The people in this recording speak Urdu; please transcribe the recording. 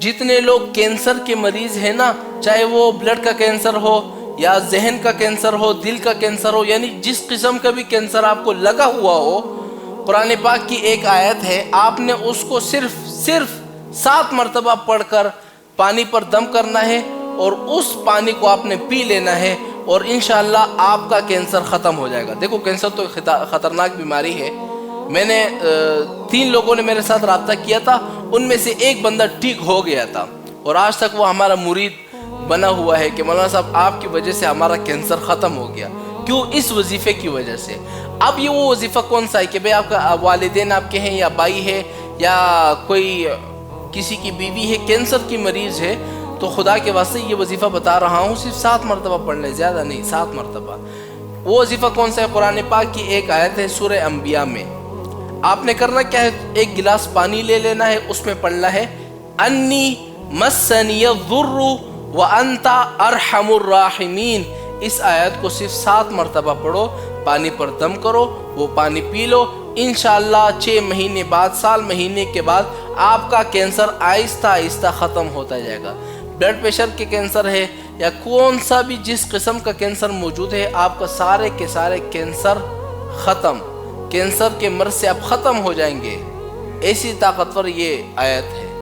جتنے لوگ کینسر کے مریض ہیں نا، چاہے وہ بلڈ کا کینسر ہو یا ذہن کا کینسر ہو، دل کا کینسر ہو، یعنی جس قسم کا بھی کینسر آپ کو لگا ہوا ہو، قرآن پاک کی ایک آیت ہے، آپ نے اس کو صرف 7 مرتبہ پڑھ کر پانی پر دم کرنا ہے اور اس پانی کو آپ نے پی لینا ہے، اور انشاءاللہ آپ کا کینسر ختم ہو جائے گا۔ دیکھو کینسر تو خطرناک بیماری ہے۔ میں نے 3 لوگوں نے میرے ساتھ رابطہ کیا تھا، ان میں سے ایک بندہ ٹھیک ہو گیا تھا، اور آج تک وہ ہمارا مرید بنا ہوا ہے کہ مولانا صاحب آپ کی وجہ سے ہمارا کینسر ختم ہو گیا۔ کیوں؟ اس وظیفے کی وجہ سے۔ اب یہ وہ وظیفہ کون سا ہے کہ بھئی آپ کا والدین آپ کے ہیں یا بھائی ہے یا کوئی کسی کی بیوی ہے کینسر کی مریض ہے، تو خدا کے واسطے یہ وظیفہ بتا رہا ہوں، صرف 7 مرتبہ پڑھ لیں، زیادہ نہیں، 7 مرتبہ۔ وہ وظیفہ کون سا ہے؟ قرآن پاک کی ایک آیت ہے سورہ انبیاء میں۔ آپ نے کرنا کیا ہے؟ ایک گلاس پانی لے لینا ہے، اس میں پڑھنا ہے انی مسنی الضر وانت ارحم الراحمین۔ اس آیت کو صرف 7 مرتبہ پڑھو، پانی پر دم کرو، وہ پانی پی لو، انشاءاللہ 6 مہینے بعد، سال مہینے کے بعد آپ کا کینسر آہستہ آہستہ ختم ہوتا جائے گا۔ بلڈ پریشر کے کینسر ہے یا کون سا بھی جس قسم کا کینسر موجود ہے، آپ کا سارے کے سارے کینسر ختم، کینسر کے مرض سے آپ ختم ہو جائیں گے۔ ایسی طاقتور یہ آیت ہے۔